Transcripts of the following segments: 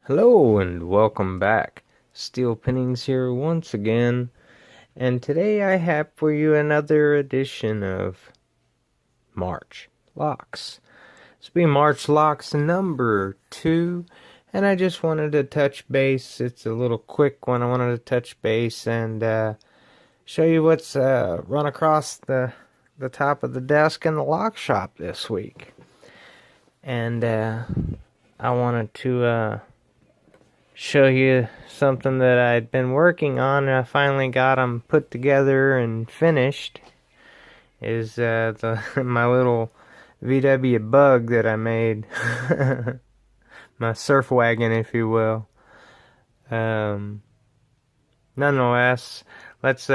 Hello and welcome back. Steel Pinnings here once again, and today I have for you another edition of March Locks. This will be March Locks number 2, and I just wanted to touch base. It's a little quick one. I wanted to touch base and show you what's run across the top of the desk in the lock shop this week. And I wanted to show you something that I'd been working on, and I finally got them put together and finished. Is my little VW Bug that I made, my surf wagon, if you will. Nonetheless, let's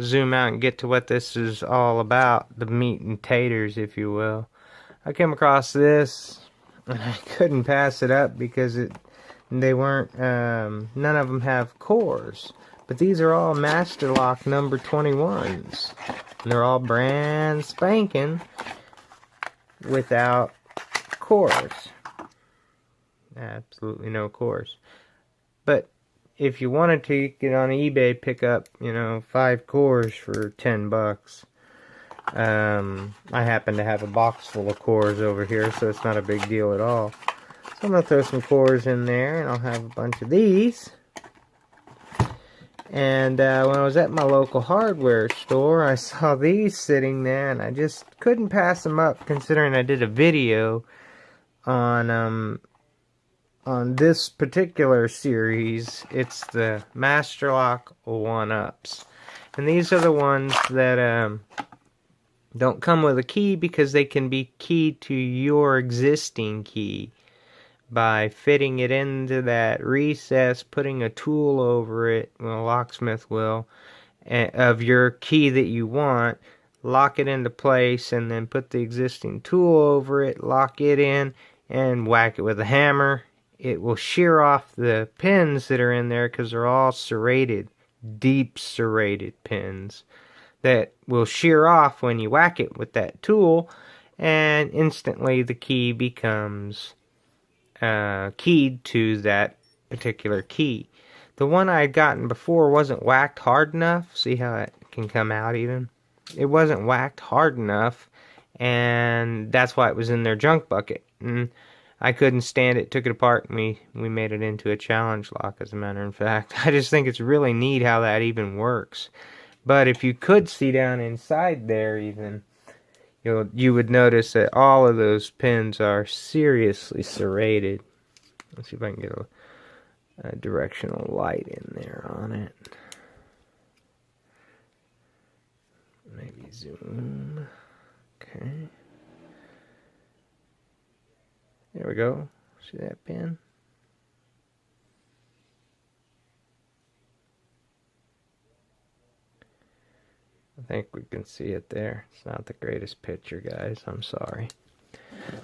zoom out and get to what this is all about, the meat and taters, if you will. I came across this, and I couldn't pass it up because they weren't, none of them have cores. But these are all Master Lock number 21s. And they're all brand spanking without cores. Absolutely no cores. But if you wanted to, you could get on eBay, pick up, 5 cores for $10. I happen to have a box full of cores over here, so it's not a big deal at all. So I'm going to throw some cores in there, and I'll have a bunch of these. And when I was at my local hardware store, I saw these sitting there, and I just couldn't pass them up, considering I did a video on this particular series. It's the Master Lock 1-Ups. And these are the ones that don't come with a key, because they can be keyed to your existing key by fitting it into that recess, putting a tool over it, well, a locksmith will, of your key that you want, lock it into place, and then put the existing tool over it, lock it in, and whack it with a hammer. It will shear off the pins that are in there, because they're all serrated, deep serrated pins that will shear off when you whack it with that tool, and instantly the key becomes keyed to that particular key. The one I had gotten before wasn't whacked hard enough. See how it can come out even? It wasn't whacked hard enough, and that's why it was in their junk bucket. And I couldn't stand it, took it apart, and we made it into a challenge lock, as a matter of fact. I just think it's really neat how that even works. But if you could see down inside there even, you would notice that all of those pins are seriously serrated. Let's see if I can get a directional light in there on it. Maybe zoom. Okay. There we go. See that pin? I think we can see it there. It's not the greatest picture, guys. I'm sorry.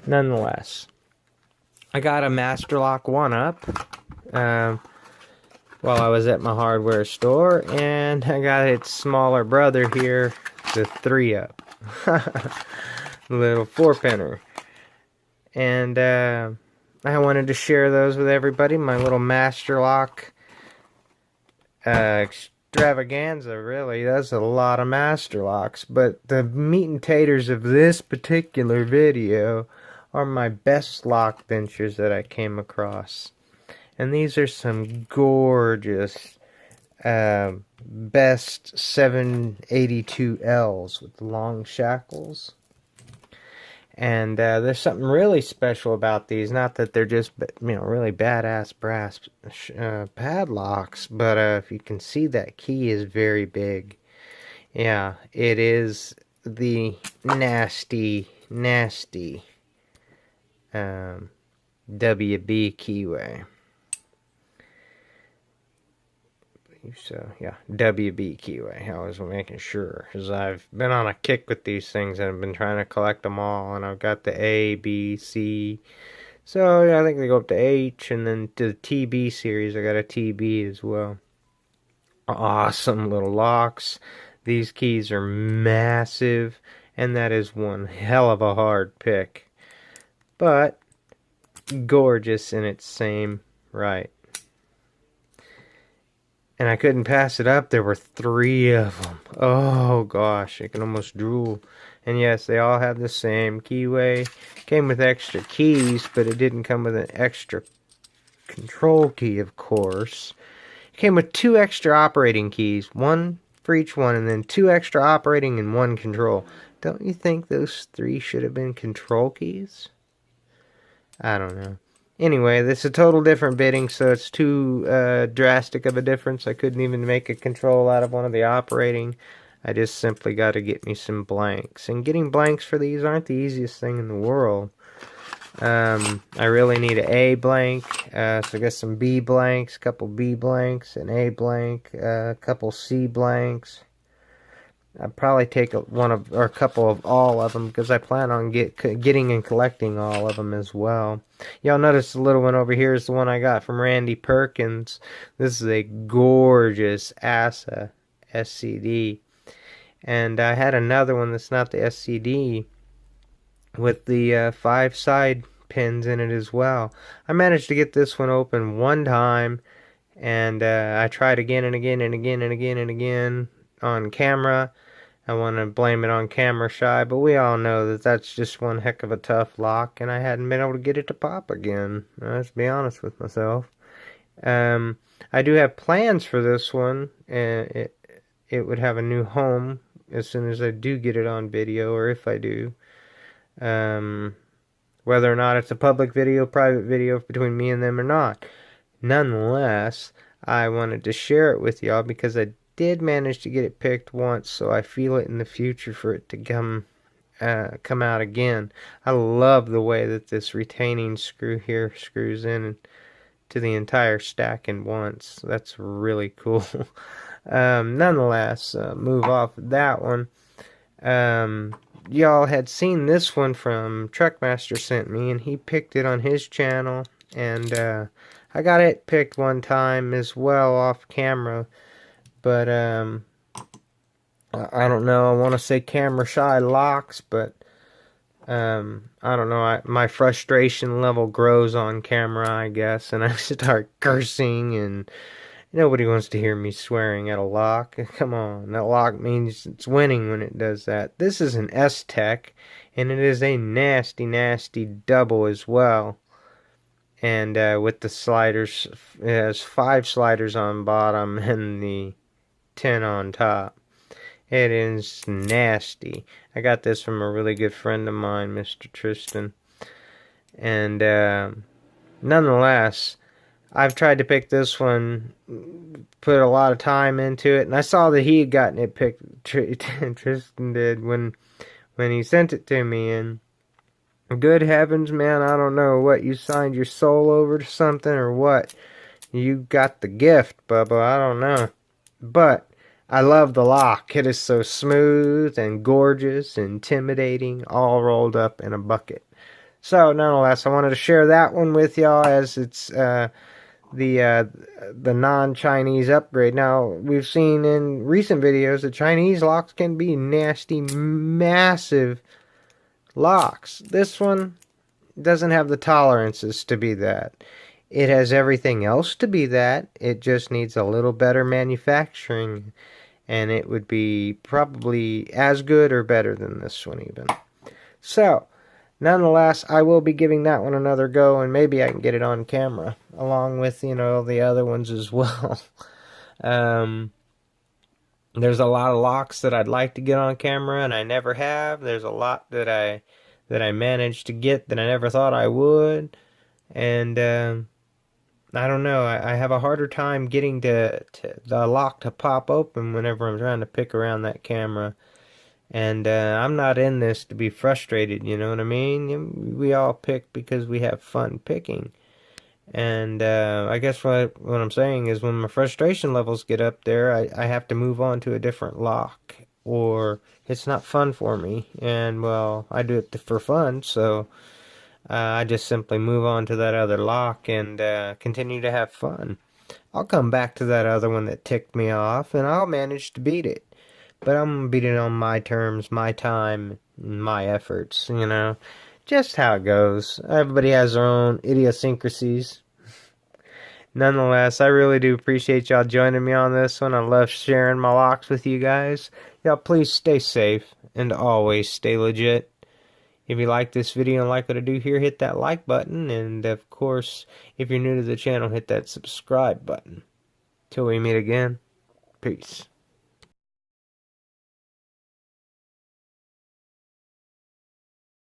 Nonetheless, I got a Master Lock 1-Up while I was at my hardware store, and I got its smaller brother here, the 3-Up. Little 4-pinner. And I wanted to share those with everybody. My little Master Lock extravaganza, really. That's a lot of Master Locks, but the meat and taters of this particular video are my best lock benchers that I came across. And these are some gorgeous best 782Ls with long shackles. And there's something really special about these. Not that they're just, really badass brass padlocks, but if you can see, that key is very big. Yeah, it is the nasty WB keyway. So, yeah, WB keyway. I was making sure, because I've been on a kick with these things, and I've been trying to collect them all, and I've got the A, B, C. So, yeah, I think they go up to H, and then to the TB series, I got a TB as well. Awesome little locks. These keys are massive, and that is one hell of a hard pick. But gorgeous in its same Right. And I couldn't pass it up. There were 3 of them. Oh gosh, I can almost drool. And yes, they all have the same keyway. Came with extra keys, but it didn't come with an extra control key, of course. It came with 2 extra operating keys, 1 for each one, and then 2 extra operating and 1 control. Don't you think those 3 should have been control keys? I don't know. Anyway, this is a total different bidding, so it's too drastic of a difference. I couldn't even make a control out of one of the operating. I just simply got to get me some blanks. And getting blanks for these aren't the easiest thing in the world. I really need an A blank, so I got some B blanks, a couple B blanks, an A blank, a couple C blanks. I'd probably take a couple of all of them, because I plan on getting and collecting all of them as well. Y'all notice the little one over here is the one I got from Randy Perkins. This is a gorgeous ASA SCD. And I had another one that's not the SCD with the 5 side pins in it as well. I managed to get this one open one time, and I tried again and again and again and again and again on camera. I want to blame it on camera shy, but we all know that that's just one heck of a tough lock, and I hadn't been able to get it to pop again. Let's be honest with myself. I do have plans for this one. It would have a new home as soon as I do get it on video, or if I do. Whether or not it's a public video, private video between me and them or not. Nonetheless, I wanted to share it with y'all because I did manage to get it picked once, so I feel it in the future for it to come out again. I love the way that this retaining screw here screws in to the entire stack in once. That's really cool. Nonetheless, move off of that one. Y'all had seen this one from Truckmaster sent me, and he picked it on his channel, and I got it picked one time as well off camera. But, I don't know, I want to say camera shy locks, but, I don't know, my frustration level grows on camera, I guess, and I start cursing, and nobody wants to hear me swearing at a lock. Come on, that lock means it's winning when it does that. This is an S-Tech, and it is a nasty, nasty double as well. And, with the sliders, it has 5 sliders on bottom, and the 10 on top. It is nasty. I got this from a really good friend of mine, Mr. Tristan. And nonetheless, I've tried to pick this one, put a lot of time into it, and I saw that he had gotten it picked. Tristan did when he sent it to me, and good heavens, man, I don't know what, you signed your soul over to something or what. You got the gift, Bubba, I don't know. But I love the lock. It is so smooth and gorgeous, intimidating, all rolled up in a bucket. So, nonetheless, I wanted to share that one with y'all as it's the non-Chinese upgrade. Now, we've seen in recent videos that Chinese locks can be nasty, massive locks. This one doesn't have the tolerances to be that. It has everything else to be that. It just needs a little better manufacturing, and it would be probably as good or better than this one even. So, nonetheless, I will be giving that one another go, and maybe I can get it on camera, along with, you know, the other ones as well. There's a lot of locks that I'd like to get on camera, and I never have. There's a lot that I managed to get that I never thought I would, and I don't know, I have a harder time getting the lock to pop open whenever I'm trying to pick around that camera. And I'm not in this to be frustrated, you know what I mean? We all pick because we have fun picking. And I guess what I'm saying is when my frustration levels get up there, I have to move on to a different lock, or it's not fun for me. And, well, I do it for fun, so I just simply move on to that other lock and continue to have fun. I'll come back to that other one that ticked me off, and I'll manage to beat it. But I'm going to beat it on my terms, my time, my efforts, you know. Just how it goes. Everybody has their own idiosyncrasies. Nonetheless, I really do appreciate y'all joining me on this one. I love sharing my locks with you guys. Y'all please stay safe and always stay legit. If you like this video and like what I do here, hit that like button. And of course, if you're new to the channel, hit that subscribe button. Till we meet again, peace.